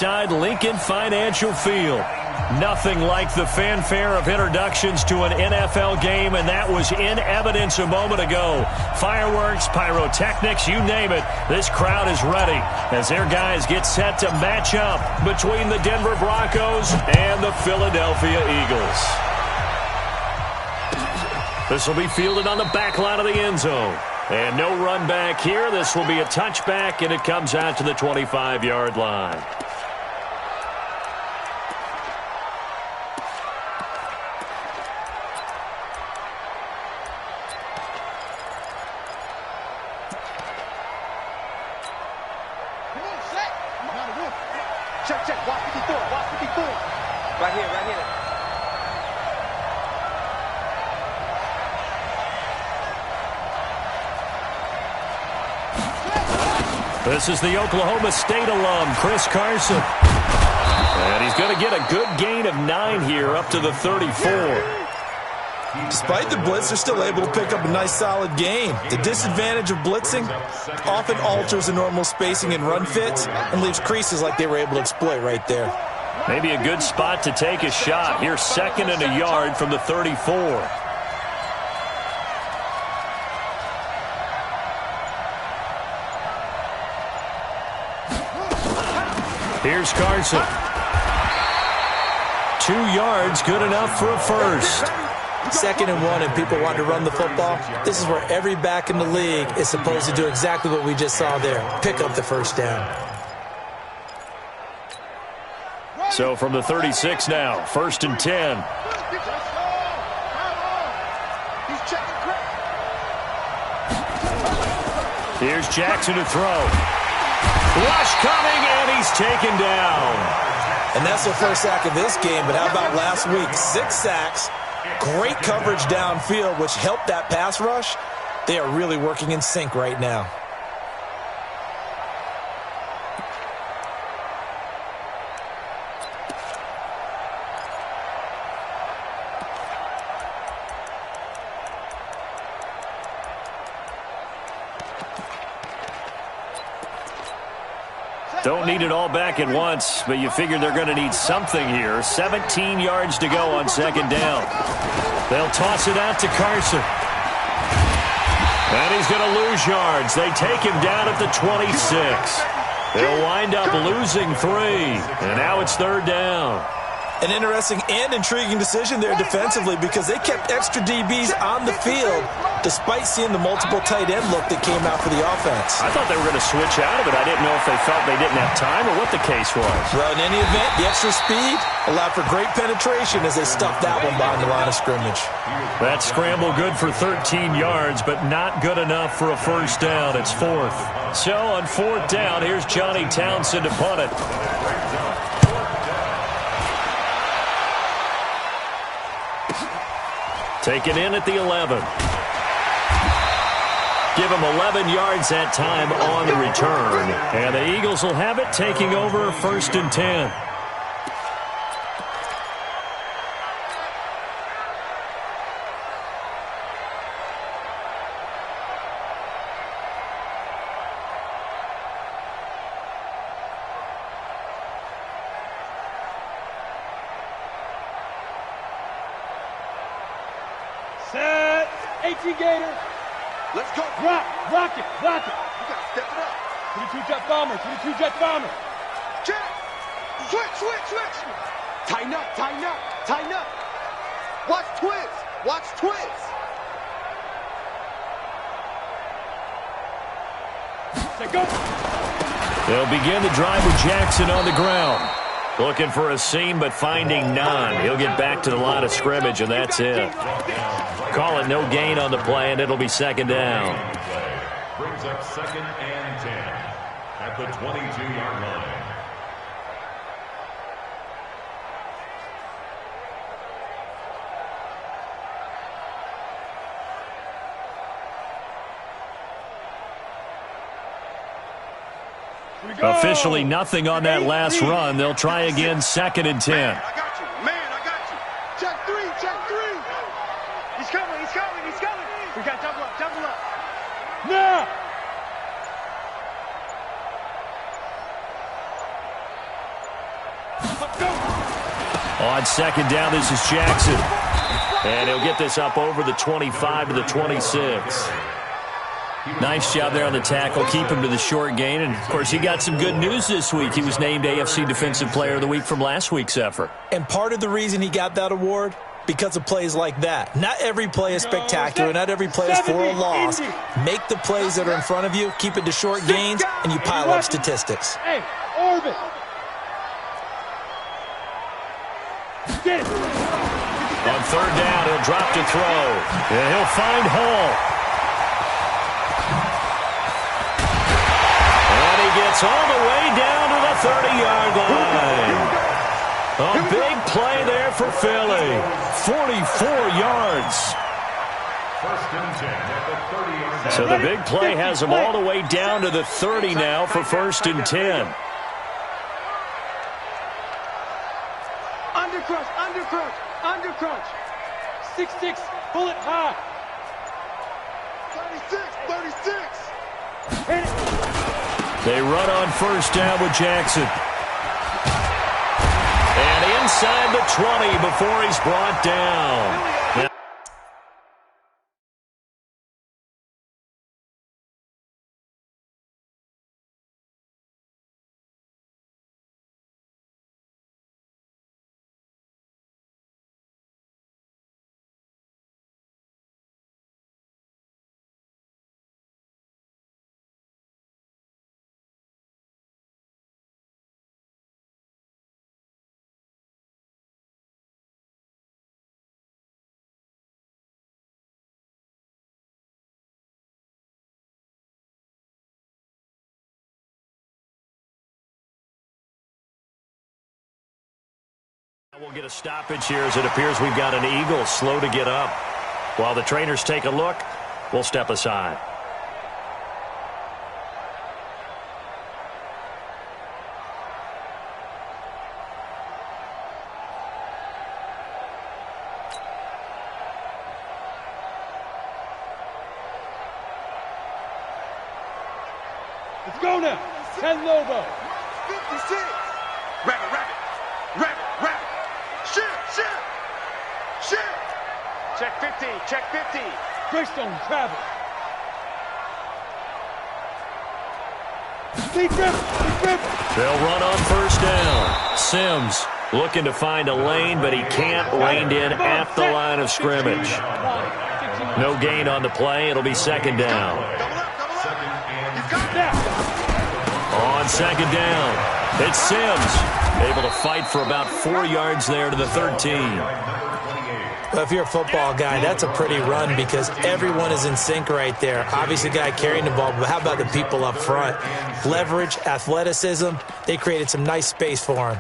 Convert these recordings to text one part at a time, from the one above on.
Lincoln Financial Field. Nothing like the fanfare of introductions to an NFL game, and that was in evidence a moment ago. Fireworks, pyrotechnics, you name it. This crowd is ready as their guys get set to match up between the Denver Broncos and the Philadelphia Eagles. This will be fielded on the back line of the end zone. And no run back here. This will be a touchback, and it comes out to the 25-yard line. Check. Watch 54. Right here. This is the Oklahoma State alum, Chris Carson. And he's going to get a good gain of 9 here up to the 34. Despite the blitz, they're still able to pick up a nice solid gain. The disadvantage of blitzing often alters the normal spacing and run fits and leaves creases like they were able to exploit right there. Maybe a good spot to take a shot. Here's 2nd and a yard from the 34. Here's Carson. 2 yards, good enough for a first. 2nd and 1 and people want to run the football. This is where every back in the league is supposed to do exactly what we just saw there. Pick up the first down. So from the 36 now, 1st and 10. Here's Jackson to throw. Rush coming, and he's taken down. And that's the first sack of this game, but how about last week? 6 sacks, great coverage downfield, which helped that pass rush. They are really working in sync right now. Don't need it all back at once, but you figure they're going to need something here. 17 yards to go on 2nd down. They'll toss it out to Carson. And he's going to lose yards. They take him down at the 26. They'll wind up losing 3. And now it's 3rd down. An interesting and intriguing decision there defensively because they kept extra DBs on the field despite seeing the multiple tight end look that came out for the offense. I thought they were going to switch out of it. I didn't know if they felt they didn't have time or what the case was. Well, in any event, the extra speed allowed for great penetration as they stuffed that one behind the line of scrimmage. That scramble good for 13 yards, but not good enough for a first down. It's 4th. So on 4th down, here's Johnny Townsend to punt it. Taken in at the 11. Give him 11 yards that time on the return. And the Eagles will have it, taking over 1st and 10. Set. 18 Gator. Let's go. Rock it. You got to step it up. 22 jet bomber. Check. Switch. Tighten up. Watch twist. Say go. They'll begin the drive with Jackson on the ground. Looking for a seam, but finding none. He'll get back to the line of scrimmage, and that's it. Call it no gain on the play, and it'll be 2nd down. Brings up 2nd and 10 at the 22-yard line. Officially nothing on that last run. They'll try again, 2nd and 10. Man, I got you. Check three. He's coming. We got double up. Now. On second down, this is Jackson. And he'll get this up over the 25 to the 26. Nice job there on the tackle. Keep him to the short gain. And, of course, he got some good news this week. He was named AFC Defensive Player of the Week from last week's effort. And part of the reason he got that award, because of plays like that. Not every play is spectacular. Not every play is for a loss. Make the plays that are in front of you, keep it to short gains, and you pile up statistics. Hey, Orbit. Get it. On third down, he'll drop to throw. And he'll find Hall. And he gets all the way down to the 30-yard line. A big play there for Philly. 44 yards. First and 10 at the 30-yard line. So the big play has him all the way down to the 30 now for first and 10. Undercrunch, undercrunch, undercrunch. 6'6", bullet high. 36, 36. Hit it. They run on first down with Jackson. And inside the 20 before he's brought down. We'll get a stoppage here as it appears we've got an Eagle slow to get up. While the trainers take a look, we'll step aside. Let's go now. 10 Lobo. 56. Rabbit, rabbit, rabbit, rabbit. Shit, shit, shit. Check 50, check 50. Greystone travel. Deep grip, deep grip. They'll run on first down. Sims looking to find a lane, but he can't. Reined in at the line of scrimmage. No gain on the play. It'll be second down. On second down, it's Sims. Able to fight for about 4 yards there to the 13. Well, if you're a football guy, that's a pretty run because everyone is in sync right there. Obviously, the guy carrying the ball, but how about the people up front? Leverage, athleticism, they created some nice space for him.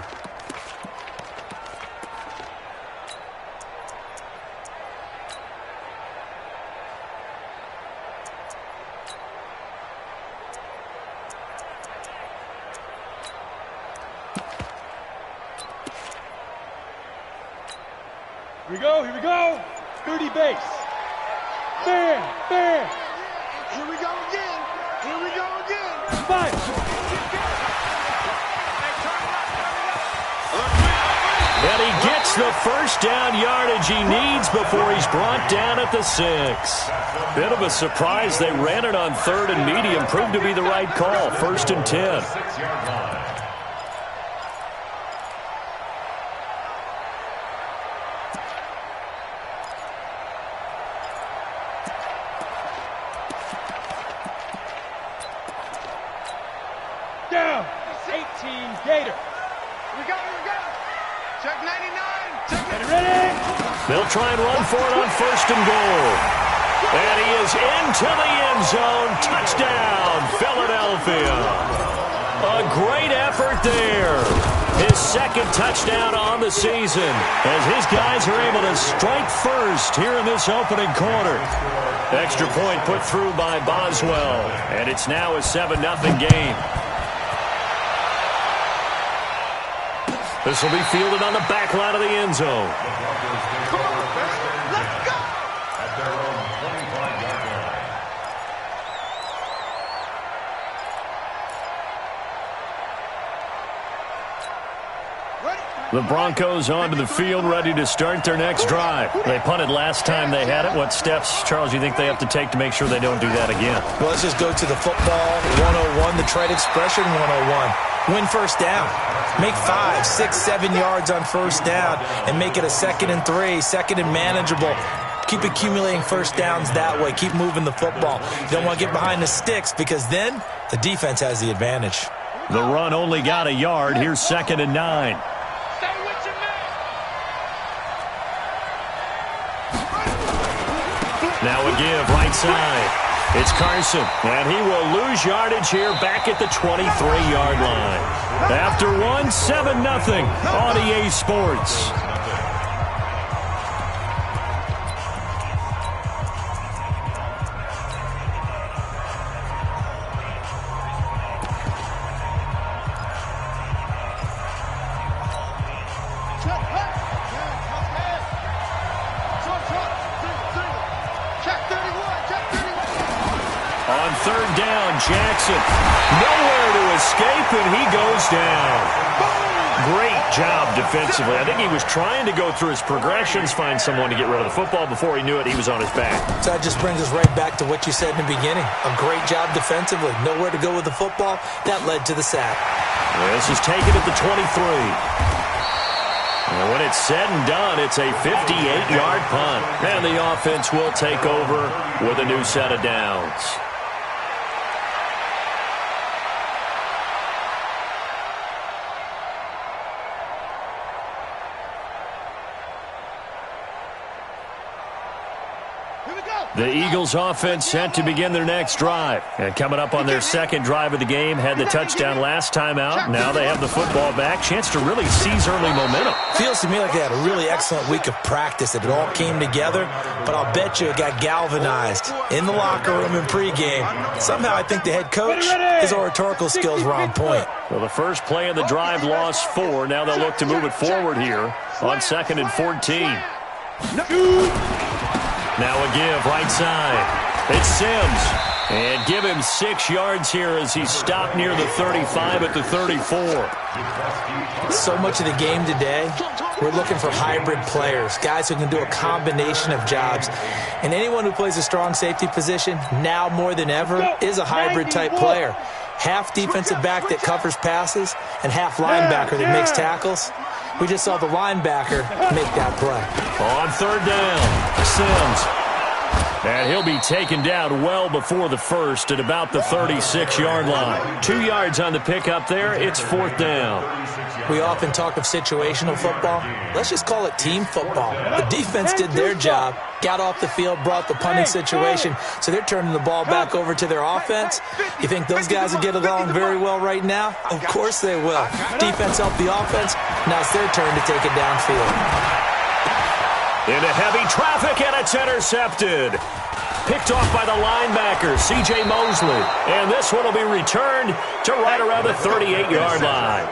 Here we go. 30 base. Bam, bam. Here we go again. Here we go again. Five. And he gets the first down yardage he needs before he's brought down at the 6. Bit of a surprise. They ran it on third and medium. Proved to be the right call. First and 10. Down. 18 Gator. We got it. Check 99. Check Get it ready. They'll try and run for it on first and goal. And he is into the end zone. Touchdown, Philadelphia. A great effort there. His second touchdown on the season as his guys are able to strike first here in this opening quarter. Extra point put through by Boswell. And it's now a 7-0 game. This will be fielded on the back line of the end zone. Come on, man. Let's go. At their own 25-yard line. The Broncos onto the field, ready to start their next drive. They punted last time they had it. What steps, Charles, you think they have to take to make sure they don't do that again? Well, let's just go to the football 101, the trade expression 101. Win first down. Make 5, 6, 7 yards on first down and make it a 2nd and 3, 2nd and manageable. Keep accumulating first downs that way. Keep moving the football. You don't want to get behind the sticks because then the defense has the advantage. The run only got a yard. Here's 2nd and 9. Now a give right side. It's Carson, and he will lose yardage here back at the 23-yard line. After one, 7-0 on EA Sports. On 3rd down, Jackson. Nowhere to escape, and he goes down. Great job defensively. I think he was trying to go through his progressions, find someone to get rid of the football. Before he knew it, he was on his back. So that just brings us right back to what you said in the beginning. A great job defensively. Nowhere to go with the football. That led to the sack. This is taken at the 23. And when it's said and done, it's a 58-yard punt. And the offense will take over with a new set of downs. The Eagles offense set to begin their next drive. And coming up on their 2nd drive of the game, had the touchdown last time out. Now they have the football back. Chance to really seize early momentum. Feels to me like they had a really excellent week of practice. It all came together, but I'll bet you it got galvanized in the locker room in pregame. Somehow I think the head coach, his oratorical skills were on point. Well, the first play of the drive lost 4. Now they'll look to move it forward here on 2nd and 14. Now a give right side. It's Sims. And give him 6 yards here as he's stopped near the 35 at the 34. So much of the game today, we're looking for hybrid players, guys who can do a combination of jobs. And anyone who plays a strong safety position, now more than ever, is a hybrid type player. Half defensive back that covers passes and half linebacker that makes tackles. We just saw the linebacker make that play. On 3rd down, Sims. And he'll be taken down well before the first at about the 36-yard line. 2 yards on the pickup there. It's 4th down. We often talk of situational football. Let's just call it team football. The defense did their job, got off the field, brought the punting situation, so they're turning the ball back over to their offense. You think those guys will get along very well right now? Of course they will. Defense helped the offense. Now it's their turn to take it downfield. Into heavy traffic, and it's intercepted. Picked off by the linebacker, C.J. Mosley. And this one will be returned to right around the 38-yard line.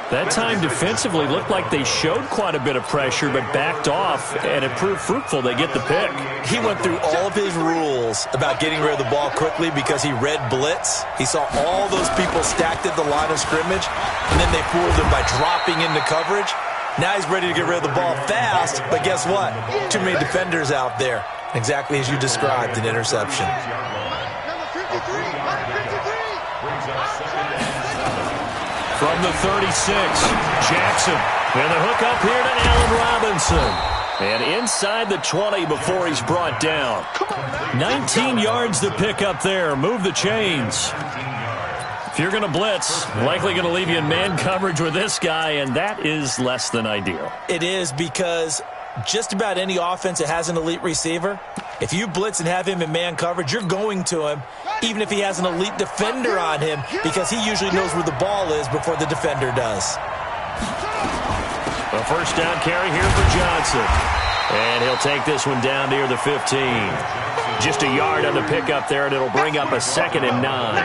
That time defensively looked like they showed quite a bit of pressure, but backed off, and it proved fruitful. They get the pick. He went through all of his rules about getting rid of the ball quickly because he read blitz. He saw all those people stacked at the line of scrimmage, and then they fooled him by dropping into coverage. Now he's ready to get rid of the ball fast, but guess what? Too many defenders out there. Exactly as you described, an interception. From the 36, Jackson. And the hook up here to Allen Robinson. And inside the 20 before he's brought down. 19 yards to pick up there. Move the chains. If you're going to blitz, likely going to leave you in man coverage with this guy, and that is less than ideal. It is, because just about any offense that has an elite receiver, if you blitz and have him in man coverage, you're going to him, even if he has an elite defender on him, because he usually knows where the ball is before the defender does. A first down carry here for Johnson. And he'll take this one down near the 15. Just a yard on the pickup there, and it'll bring up a 2nd and 9.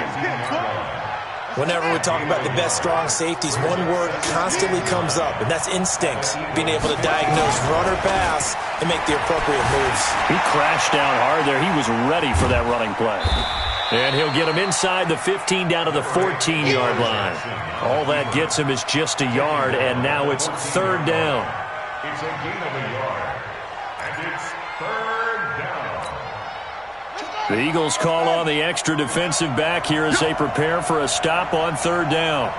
Whenever we talk about the best strong safeties, one word constantly comes up, and that's instincts. Being able to diagnose run or pass and make the appropriate moves. He crashed down hard there. He was ready for that running play. And he'll get him inside the 15 down to the 14-yard line. All that gets him is just a yard, and now it's third down. It's a gain of a yard, and it's third down. The Eagles call on the extra defensive back here as they prepare for a stop on third down.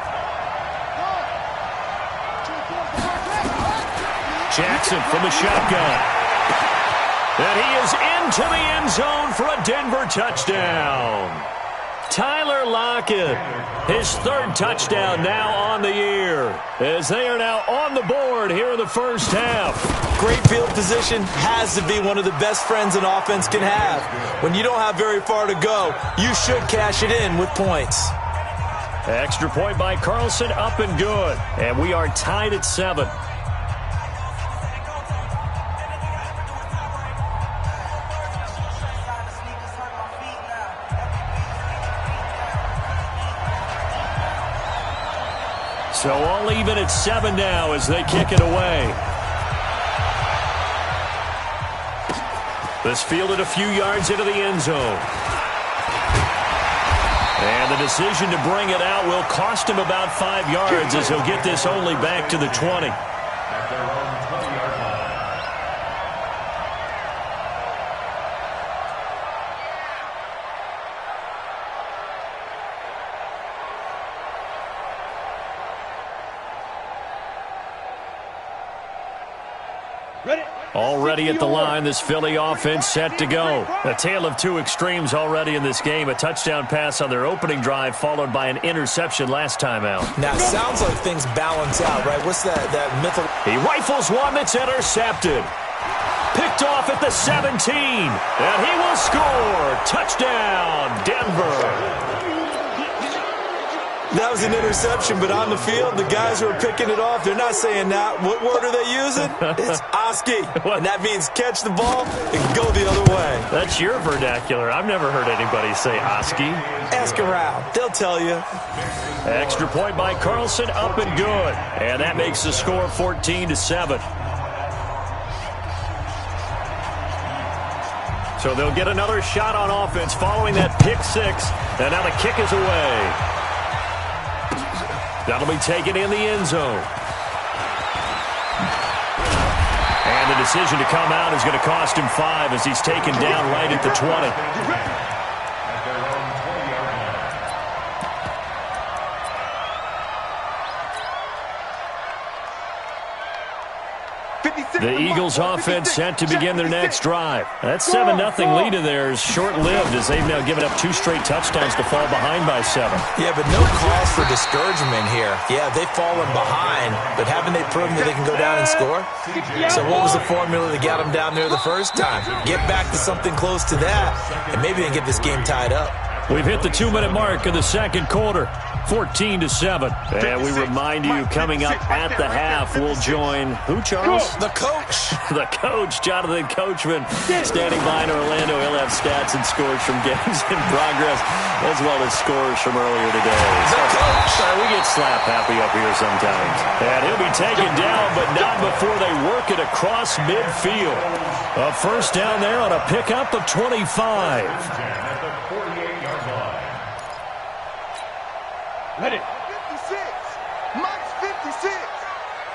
Jackson from the shotgun. And he is into the end zone for a Denver touchdown. Tyler Lockett, his third touchdown now on the year, as they are now on the board here in the first half. Great field position has to be one of the best friends an offense can have. When you don't have very far to go, you should cash it in with points. Extra point by Carlson, up and good. And we are tied at 7. So all even at 7 now as they kick it away. This fielded a few yards into the end zone. And the decision to bring it out will cost him about 5 yards as he'll get this only back to the 20. At their own 20-yard line. Already at the line, this Philly offense set to go. A tale of two extremes already in this game. A touchdown pass on their opening drive, followed by an interception last time out. Now, it sounds like things balance out, right? What's that mythical? He rifles one that's intercepted. Picked off at the 17. And he will score. Touchdown, Denver. That was an interception, but on the field, the guys who are picking it off, they're not saying that. What word are they using? It's Oski, and that means catch the ball and go the other way. That's your vernacular. I've never heard anybody say Oski. Ask around. They'll tell you. Extra point by Carlson, up and good. And that makes the score 14-7. So they'll get another shot on offense following that pick six. And now the kick is away. That'll be taken in the end zone. And the decision to come out is going to cost him 5 as he's taken down right at the 20. At their own 20-yard line. The Eagles offense set to begin their next drive. That 7-0 lead of theirs short-lived as they've now given up 2 straight touchdowns to fall behind by 7. Yeah, but no cause for discouragement here. Yeah, they've fallen behind, but haven't they proven that they can go down and score? So what was the formula that got them down there the first time? Get back to something close to that, and maybe they can get this game tied up. We've hit the 2-minute mark of the second quarter. 14-7. And we remind you, coming up at the half, we'll join who, Charles? The coach. The coach, Jonathan Coachman, standing by in Orlando. He'll have stats and scores from games in progress, as well as scores from earlier today. The coach. Sorry, we get slap happy up here sometimes. And he'll be taken down, but not before they work it across midfield. A first down there on a pickup of 25. At the 48-yard line. Ready. 56. Mike's 56.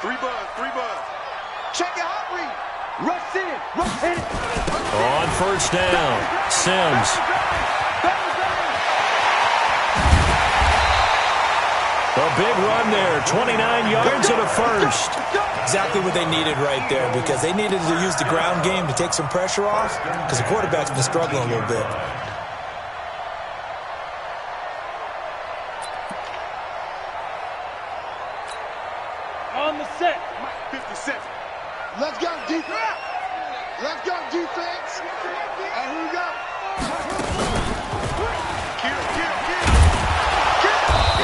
3 buzz. Check your hot read. Rush in. Rush in. On first down, Sims. A big run there, 29 yards and a first. Exactly what they needed right there, because they needed to use the ground game to take some pressure off, because the quarterback's been struggling a little bit. On the set. 57. Let's go, defense. Let's go, defense. And here we go.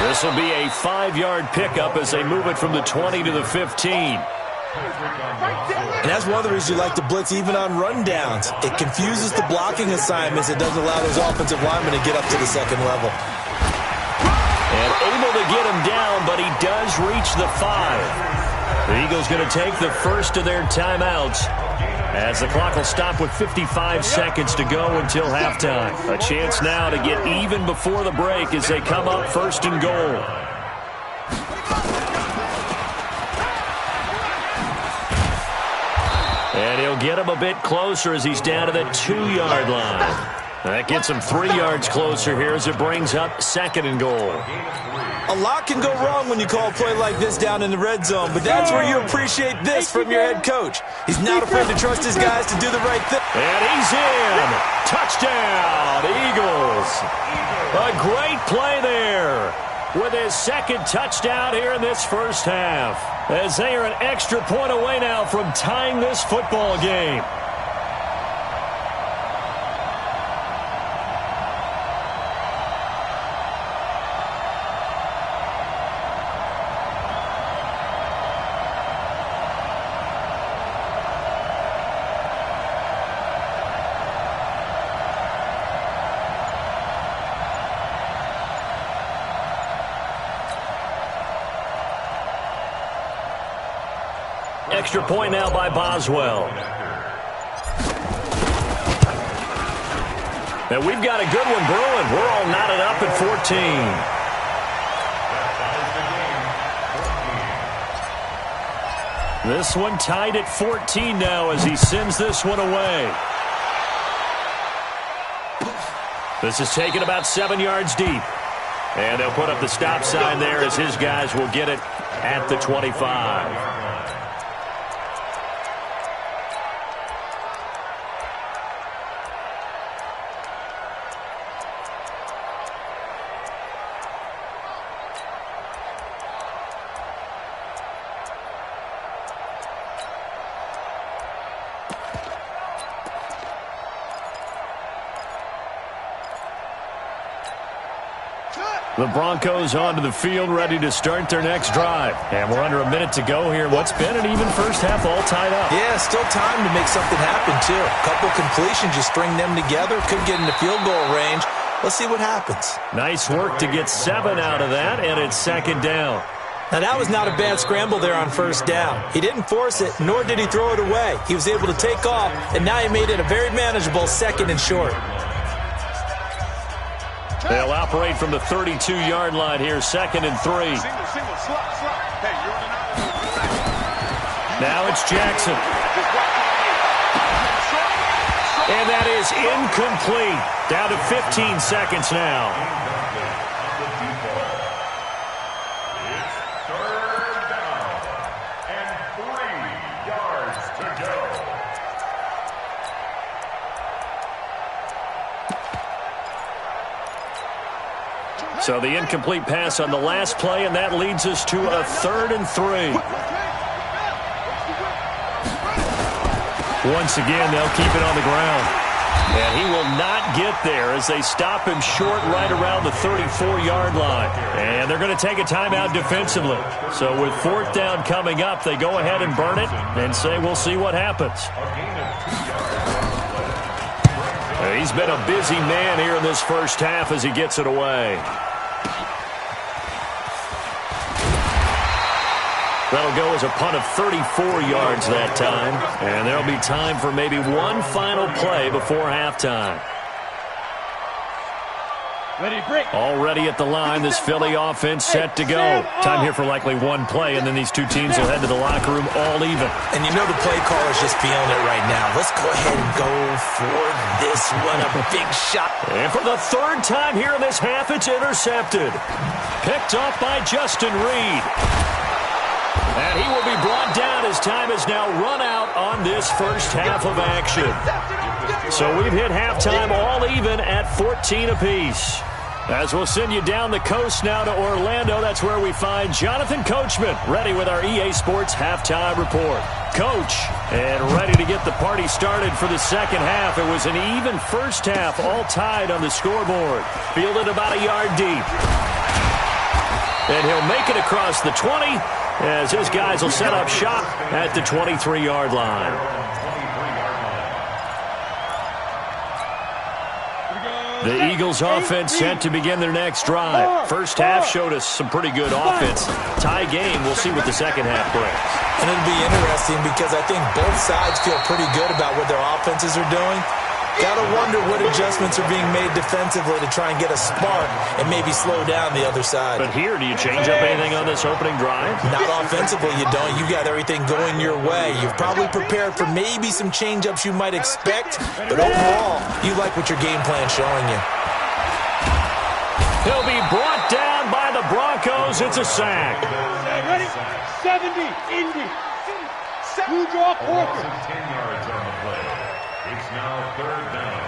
This will be a 5-yard pickup as they move it from the 20 to the 15. And that's one of the reasons you like to blitz even on rundowns. It confuses the blocking assignments. It doesn't allow those offensive linemen to get up to the second level. And able to get him down, but he does reach the 5. The Eagles going to take the first of their timeouts as the clock will stop with 55 seconds to go until halftime. A chance now to get even before the break as they come up first and goal. And he'll get him a bit closer as he's down to the 2-yard line. That gets him 3 yards closer here as it brings up second and goal. A lot can go wrong when you call a play like this down in the red zone, but that's where you appreciate this from your head coach. He's not afraid to trust his guys to do the right thing. And he's in. Touchdown, Eagles. A great play there with his second touchdown here in this first half, as they are an extra point away now from tying this football game. Extra point now by Boswell. And we've got a good one brewing. We're all knotted up at 14. This one tied at 14 now as he sends this one away. This is taken about 7 yards deep. And they'll put up the stop sign there as his guys will get it at the 25. The Broncos onto the field, ready to start their next drive. And we're under a minute to go here. What's been an even first half, all tied up. Yeah, still time to make something happen, too. A couple completions, you string them together, could get into field goal range. Let's see what happens. Nice work to get 7 out of that, and it's second down. Now, that was not a bad scramble there on first down. He didn't force it, nor did he throw it away. He was able to take off, and now he made it a very manageable second and short. They'll operate from the 32-yard line here, second and 3. Now it's Jackson. And that is incomplete. Down to 15 seconds now. It's third down and 3 yards to go. So the incomplete pass on the last play, and that leads us to a 3rd and 3. Once again, they'll keep it on the ground. And he will not get there as they stop him short right around the 34-yard line. And they're going to take a timeout defensively. So with 4th down coming up, they go ahead and burn it and say we'll see what happens. He's been a busy man here in this first half as he gets it away. That'll go as a punt of 34 yards that time. And there'll be time for maybe one final play before halftime. Already at the line, this Philly offense set to go. Time here for likely one play, and then these two teams will head to the locker room all even. And you know the play caller's just feeling it right now. Let's go ahead and go for this one, a big shot. And for the 3rd time here in this half, it's intercepted. Picked off by Justin Reed. And he will be brought down as time has now run out on this first half of action. So we've hit halftime all even at 14 apiece. As we'll send you down the coast now to Orlando, that's where we find Jonathan Coachman, ready with our EA Sports halftime report. Coach, and ready to get the party started for the second half. It was an even first half, all tied on the scoreboard. Fielded about a yard deep. And he'll make it across the 20 as his guys will set up shop at the 23-yard line. The Eagles offense set to begin their next drive. First half showed us some pretty good offense. Tie game, we'll see what the second half brings. And it'll be interesting because I think both sides feel pretty good about what their offenses are doing. Got to wonder what adjustments are being made defensively to try and get a spark and maybe slow down the other side. But here, do you change up anything on this opening drive? Not offensively, you don't. You got everything going your way. You've probably prepared for maybe some change-ups you might expect, but overall, you like what your game plan's showing you. He'll be brought down by the Broncos. It's a sack. Ready? 70, Indy. You draw Corker. 10 yards on the play. It's now third down.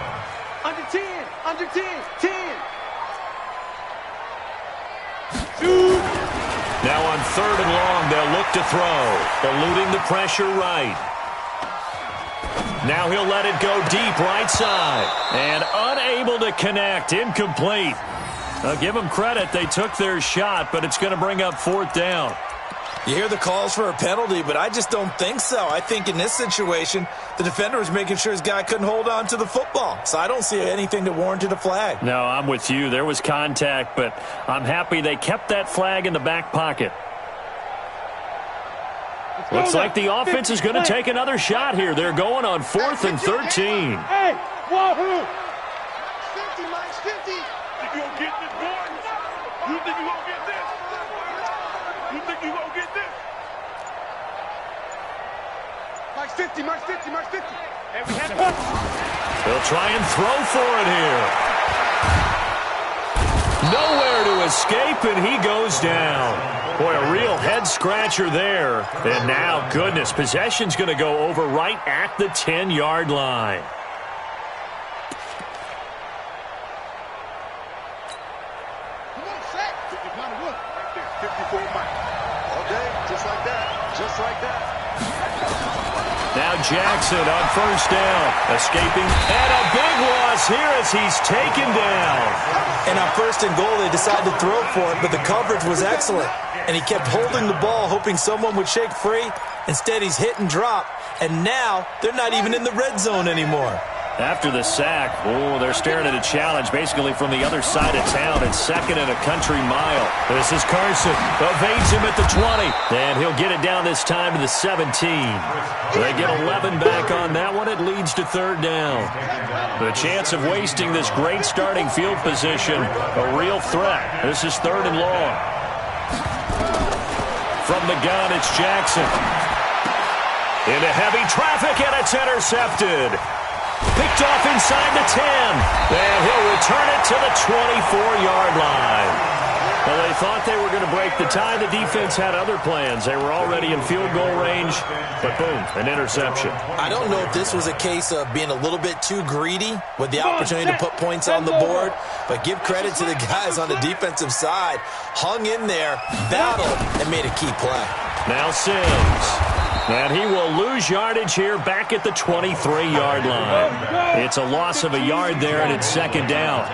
Under 10, under 10, 10. Shoot. Now on third and long, they'll look to throw. Eluding the pressure right. Now he'll let it go deep right side. And unable to connect. Incomplete. I'll give them credit. They took their shot, but it's going to bring up fourth down. You hear the calls for a penalty, but I just don't think so. I think in this situation, the defender was making sure his guy couldn't hold on to the football. So I don't see anything that warranted a flag. No, I'm with you. There was contact, but I'm happy they kept that flag in the back pocket. Looks like the offense is going to take another shot here. They're going on 4th and 13. Hey, wahoo! 50, Mike's 50. Think you gonna get this, boy? You think you gonna get this? You think you gonna get this? Mike's 50, Mike's 50, Mike's 50. Hey, we have to. They'll try and throw for it here. Nowhere to escape, and he goes down. Boy, a real head-scratcher there. And now, goodness, possession's going to go over right at the 10-yard line. Come on, sack. 50 pound of wood. Right there, 54 Mike. All day, just like that, just like that. Now Jackson on first down. Escaping. And a big loss here as he's taken down. And on first and goal, they decided to throw for it, but the coverage was excellent. And he kept holding the ball, hoping someone would shake free. Instead, he's hit and drop. And now, they're not even in the red zone anymore. After the sack, they're staring at a challenge basically from the other side of town. It's second and a country mile. This is Carson. Evades him at the 20. And he'll get it down this time to the 17. They get 11 back on that one. It leads to third down. The chance of wasting this great starting field position, a real threat. This is third and long. From the gun, it's Jackson. Into heavy traffic, and it's intercepted. Picked off inside the 10. And he'll return it to the 24-yard line. Well, they thought they were going to break the tie. The defense had other plans. They were already in field goal range, but boom, an interception. I don't know if this was a case of being a little bit too greedy with the opportunity to put points on the board, but give credit to the guys on the defensive side. Hung in there, battled, and made a key play. Now Sims. And he will lose yardage here back at the 23-yard line. It's a loss of a yard there, and it's second down.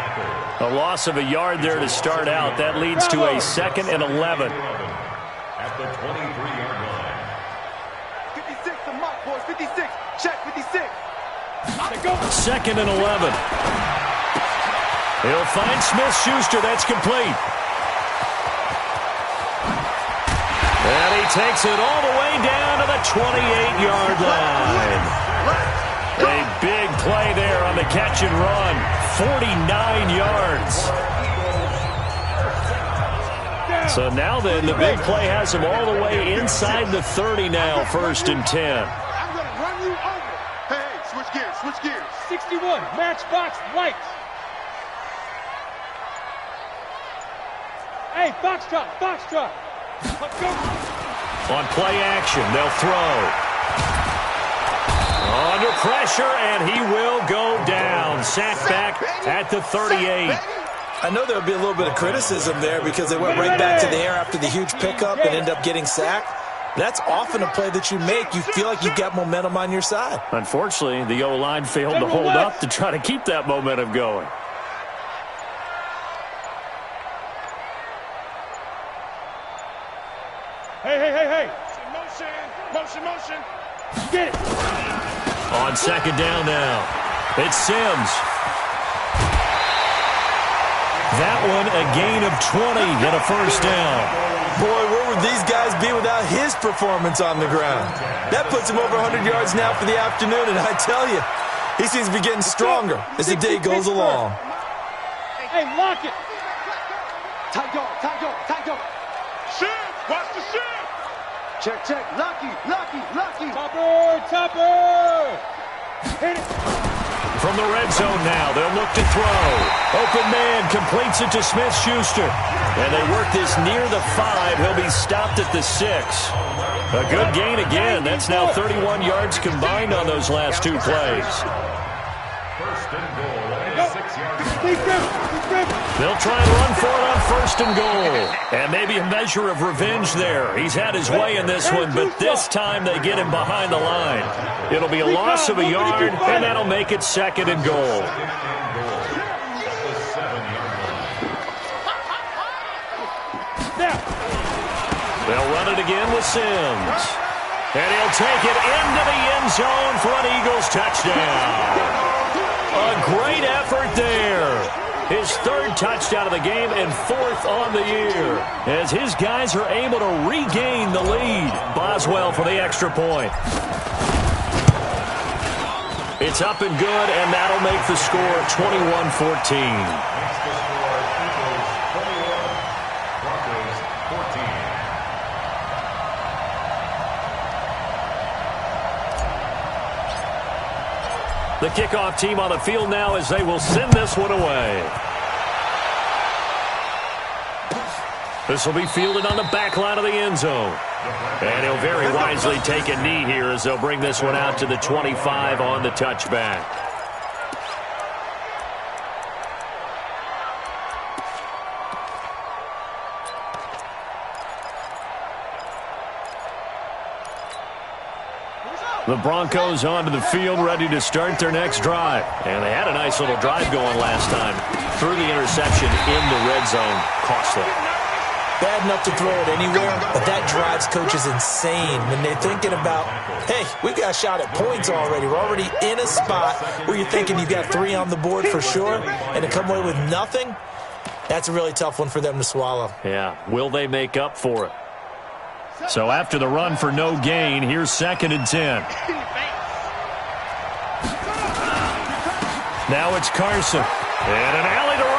A loss of a yard there to start out. That leads to a 2nd and 11. At the 23-yard line. 56 to Mike, boys. 56. Check 56. 2nd and 11. He'll find Smith-Schuster. That's complete. And he takes it all the way down to the 28-yard line. A big play there on the catch and run. 49 yards. So now then, the big play has him all the way inside the 30 now, 1st and 10. I'm going to run you over. Hey, switch gears, switch gears. 61, matchbox lights. Hey, foxtrot, foxtrot. Let's go. On play action, they'll throw. Under pressure, and he will go down. Sacked back at the 38. I know there'll be a little bit of criticism there because they went right back to the air after the huge pickup and ended up getting sacked. That's often a play that you make. You feel like you've got momentum on your side. Unfortunately, the O-line failed to hold up to try to keep that momentum going. Hey. Motion. Get it. On second down now, it's Sims. That one a gain of 20 and a first down. Boy, where would these guys be without his performance on the ground? That puts him over 100 yards now for the afternoon, and I tell you, he seems to be getting stronger as the day goes along. Hey, lock it. Tight go. Shift. Watch the shift. Check. Lucky. Topper. Hit it. From the red zone now, they'll look to throw. Open man completes it to Smith-Schuster. And they work this near the 5. He'll be stopped at the 6. A good gain again. That's now 31 yards combined on those last 2 plays. First and goal at 6 yards. They'll try and run for it on first and goal. And maybe a measure of revenge there. He's had his way in this one, but this time they get him behind the line. It'll be a loss of a yard, and that'll make it second and goal. They'll run it again with Sims. And he'll take it into the end zone for an Eagles touchdown. A great effort there. His 3rd touchdown of the game and 4th on the year as his guys are able to regain the lead. Boswell for the extra point. It's up and good, and that'll make the score 21-14. The kickoff team on the field now as they will send this one away. This will be fielded on the back line of the end zone. And he'll very wisely take a knee here as they'll bring this one out to the 25 on the touchback. The Broncos onto the field, ready to start their next drive. And they had a nice little drive going last time. Threw the interception in the red zone. Costly. Bad enough to throw it anywhere, but that drives coaches insane when they're thinking about, hey, we've got a shot at points already. We're already in a spot where you're thinking you've got 3 on the board for sure, and to come away with nothing, that's a really tough one for them to swallow. Yeah, will they make up for it? So after the run for no gain, here's 2nd and 10. Now it's Carson. And an alley to run.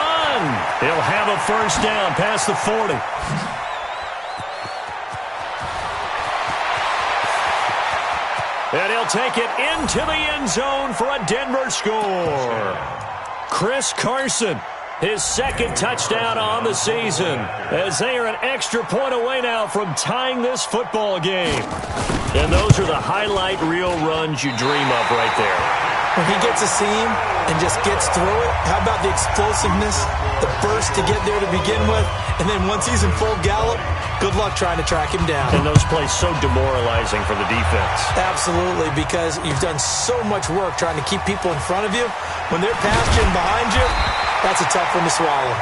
He'll have a first down past the 40. And he'll take it into the end zone for a Denver score. Chris Carson. His 2nd touchdown on the season as they are an extra point away now from tying this football game. And those are the highlight reel runs you dream of right there. When he gets a seam and just gets through it, how about the explosiveness, the burst to get there to begin with, and then once he's in full gallop, good luck trying to track him down. And those plays so demoralizing for the defense. Absolutely, because you've done so much work trying to keep people in front of you. When they're past you and behind you, that's a tough one to swallow.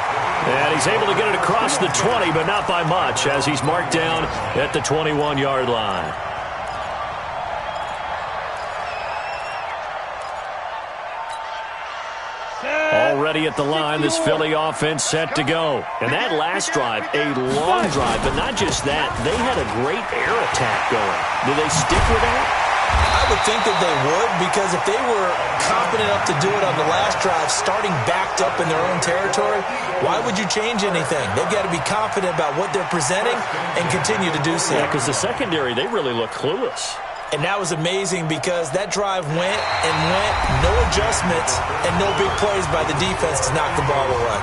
And he's able to get it across the 20, but not by much, as he's marked down at the 21-yard line. Already at the line, this Philly offense set to go. And that last drive, a long drive, but not just that. They had a great air attack going. Do they stick with that? I would think that they would, because if they were confident enough to do it on the last drive, starting backed up in their own territory, why would you change anything? They've got to be confident about what they're presenting and continue to do so. Yeah, because the secondary, they really look clueless. And that was amazing because that drive went and went, no adjustments, and no big plays by the defense to knock the ball away.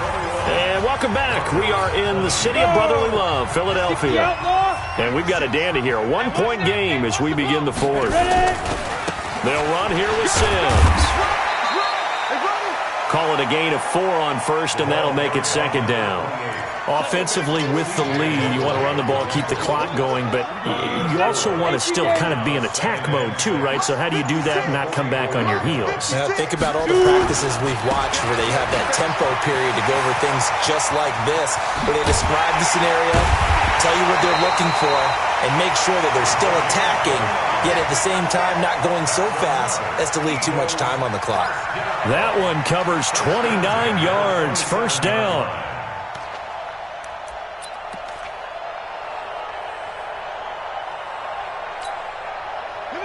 And welcome back. We are in the city of brotherly love, Philadelphia. And we've got a dandy here. A 1-point game as we begin the 4th. They'll run here with Sims. Call it a gain of 4 on first, and that'll make it 2nd down. Offensively with the lead, you want to run the ball, keep the clock going, but you also want to still kind of be in attack mode too, right? So how do you do that and not come back on your heels? Think about all the practices we've watched where they have that tempo period to go over things just like this, where they describe the scenario, tell you what they're looking for, and make sure that they're still attacking, yet at the same time not going so fast as to leave too much time on the clock. That one covers 29 yards, first down.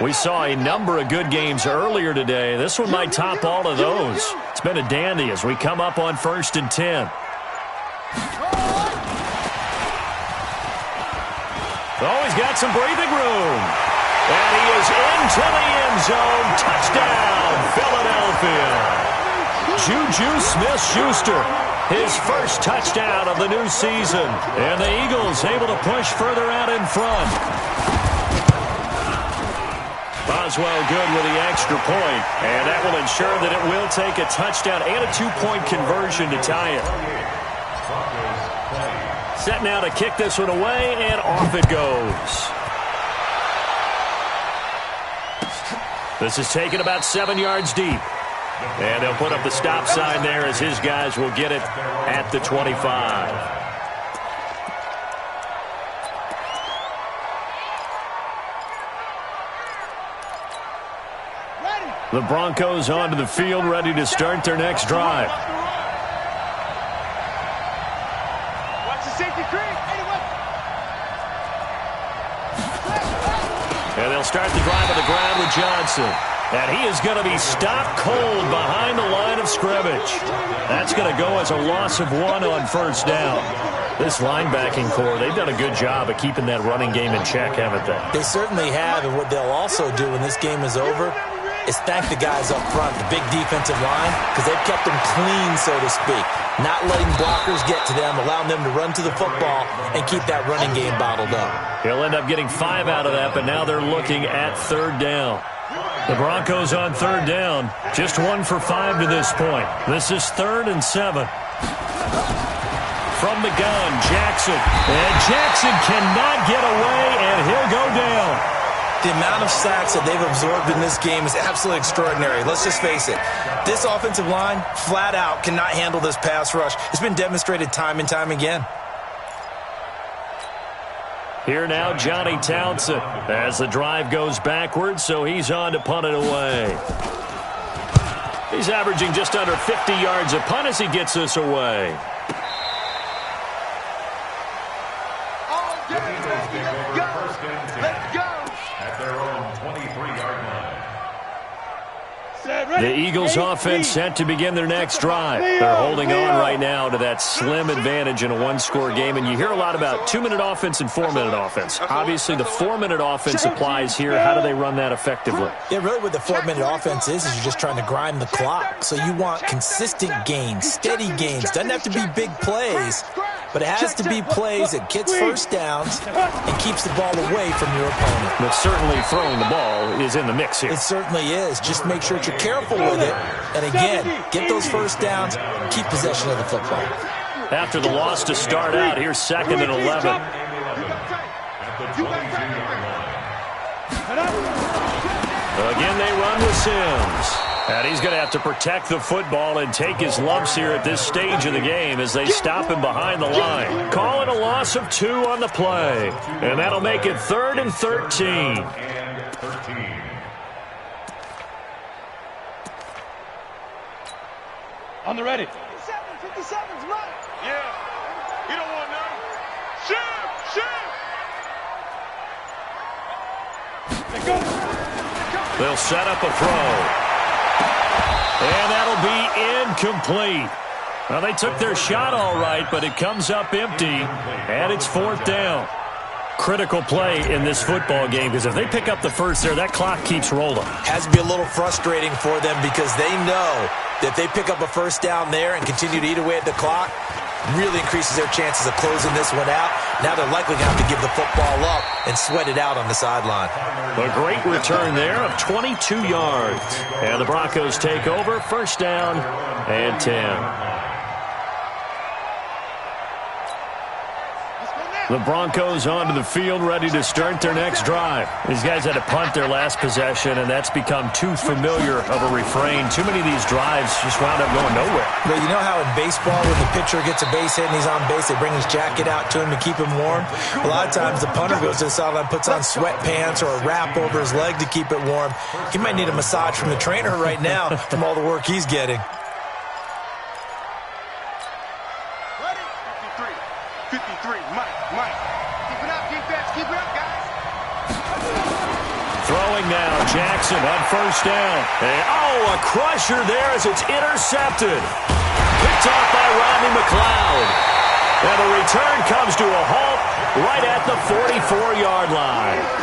We saw a number of good games earlier today. This one might top all of those. It's been a dandy as we come up on 1st and 10. Oh, he's got some breathing room. And he is into the end zone. Touchdown, Philadelphia. Juju Smith-Schuster, his first touchdown of the new season. And the Eagles able to push further out in front. Boswell good with the extra point, and that will ensure that it will take a touchdown and a 2-point conversion to tie it. Set now to kick this one away, and off it goes. This is taken about 7 yards deep. And they'll put up the stop sign there as his guys will get it at the 25. The Broncos onto the field, ready to start their next drive. Watch the safety creep. And they'll start the drive on the ground with Johnson. And he is going to be stopped cold behind the line of scrimmage. That's going to go as a loss of 1 on first down. This linebacking core, they've done a good job of keeping that running game in check, haven't they? They certainly have, and what they'll also do when this game is over is thank the guys up front, the big defensive line, because they've kept them clean, so to speak. Not letting blockers get to them, allowing them to run to the football and keep that running game bottled up. He'll end up getting 5 out of that, but now they're looking at 3rd down. The Broncos on 3rd down, just 1 for 5 to this point. This is 3rd and 7. From the gun, Jackson. And Jackson cannot get away, and he'll go down. The amount of sacks that they've absorbed in this game is absolutely extraordinary. Let's just face it. This offensive line, flat out, cannot handle this pass rush. It's been demonstrated time and time again. Here now, Johnny Townsend, as the drive goes backwards, so he's on to punt it away. He's averaging just under 50 yards a punt as he gets this away. The Eagles offense set to begin their next drive. They're holding on right now to that slim advantage in a 1-score game, and you hear a lot about 2-minute offense and 4-minute offense. Obviously, the 4-minute offense applies here. How do they run that effectively? Yeah, really what the 4-minute offense is you're just trying to grind the clock. So you want consistent gains, steady gains. Doesn't have to be big plays, but it has to be plays that gets first downs and keeps the ball away from your opponent. But certainly throwing the ball is in the mix here. It certainly is. Just make sure that you're careful with it. And again, get those first downs, keep possession of the football. After the loss to start out, here's 2nd and 11. Again, they run with Sims. And he's going to have to protect the football and take his lumps here at this stage of the game as they stop him behind the line. Call it a loss of 2 on the play. And that'll make it 3rd and 13. On the ready. 57's right. Yeah. He don't want none. Shoot! They'll set up a throw. And that'll be incomplete. Well, they took their shot all right, but it comes up empty, and it's 4th down. Critical play in this football game, because if they pick up the first there, that clock keeps rolling. Has to be a little frustrating for them because they know that if they pick up a first down there and continue to eat away at the clock, really increases their chances of closing this one out. Now they're likely going to have to give the football up and sweat it out on the sideline. A great return there of 22 yards. And the Broncos take over, 1st down and 10. The Broncos onto the field, ready to start their next drive. These guys had to punt their last possession, and that's become too familiar of a refrain. Too many of these drives just wound up going nowhere. But you know how in baseball, when the pitcher gets a base hit and he's on base, they bring his jacket out to him to keep him warm? A lot of times the punter goes to the sideline, puts on sweatpants or a wrap over his leg to keep it warm. He might need a massage from the trainer right now from all the work he's getting. Ready? 53, Mike. Keep it up, defense. Keep it up, guys. Throwing throwing now. Jackson on first down. And, a crusher there as it's intercepted. Picked off by Rodney McLeod. And the return comes to a halt right at the 44-yard line.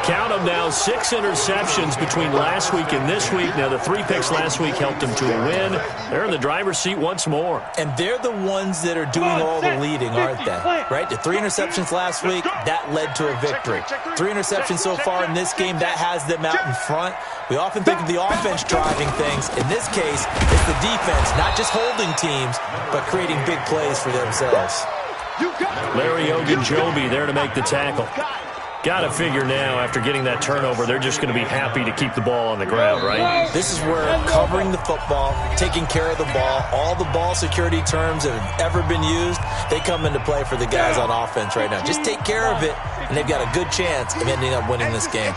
Count them now, 6 interceptions between last week and this week. Now, the 3 picks last week helped them to a win. They're in the driver's seat once more. And they're the ones that are doing all the leading, aren't they? Right? The 3 interceptions last week, that led to a victory. 3 interceptions so far in this game, that has them out in front. We often think of the offense driving things. In this case, it's the defense, not just holding teams, but creating big plays for themselves. Larry Ogunjobi there to make the tackle. Got to figure now, after getting that turnover, they're just going to be happy to keep the ball on the ground, right? This is where covering the football, taking care of the ball, all the ball security terms that have ever been used, they come into play for the guys on offense right now. Just take care of it, and they've got a good chance of ending up winning this game.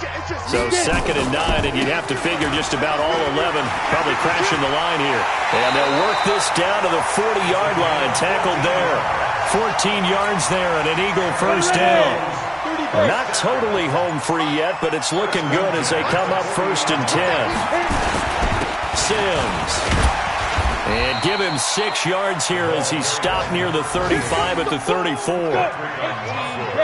So 2nd and 9, and you'd have to figure just about all 11 probably crashing the line here. And they'll work this down to the 40-yard line, tackled there. 14 yards there and an Eagle first down. Not totally home free yet, but it's looking good as they come up 1st and 10. Sims. And give him 6 yards here as he stopped near the 35 at the 34.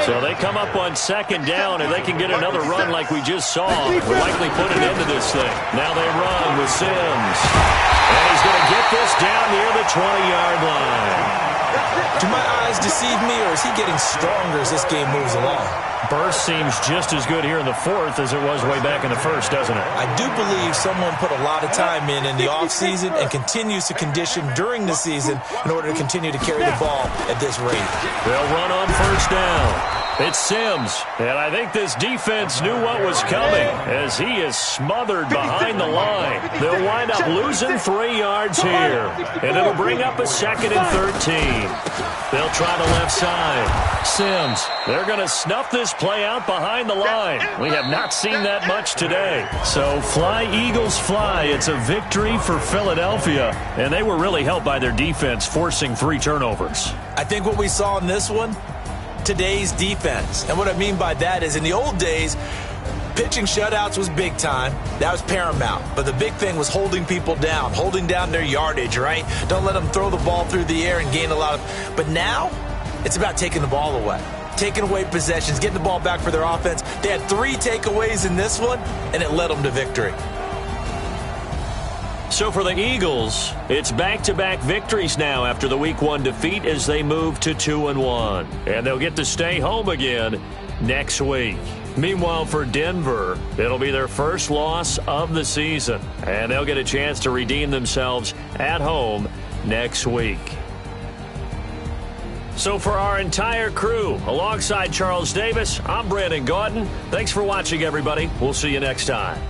So they come up on 2nd down, and they can get another run like we just saw. We'll likely put an end to this thing. Now they run with Sims. And he's going to get this down near the 20-yard line. Do my eyes deceive me, or is he getting stronger as this game moves along? Burst seems just as good here in the 4th as it was way back in the 1st, doesn't it? I do believe someone put a lot of time in the offseason and continues to condition during the season in order to continue to carry the ball at this rate. They'll run on 1st down. It's Sims, and I think this defense knew what was coming as he is smothered behind the line. They'll wind up losing 3 yards here, and it'll bring up a 2nd and 13. They'll try the left side. Sims, they're going to snuff this play out behind the line. We have not seen that much today. So fly, Eagles, fly. It's a victory for Philadelphia, and they were really helped by their defense forcing 3 turnovers. I think what we saw in this one, today's defense. And what I mean by that is in the old days, pitching shutouts was big time. That was paramount. But the big thing was holding people down, holding down their yardage, right? Don't let them throw the ball through the air and gain a lot of... But now, it's about taking the ball away. Taking away possessions, getting the ball back for their offense. They had 3 takeaways in this one, and it led them to victory. So for the Eagles, it's back-to-back victories now after the Week 1 defeat as they move to 2-1. And they'll get to stay home again next week. Meanwhile, for Denver, it'll be their first loss of the season. And they'll get a chance to redeem themselves at home next week. So for our entire crew, alongside Charles Davis, I'm Brandon Gaudin. Thanks for watching, everybody. We'll see you next time.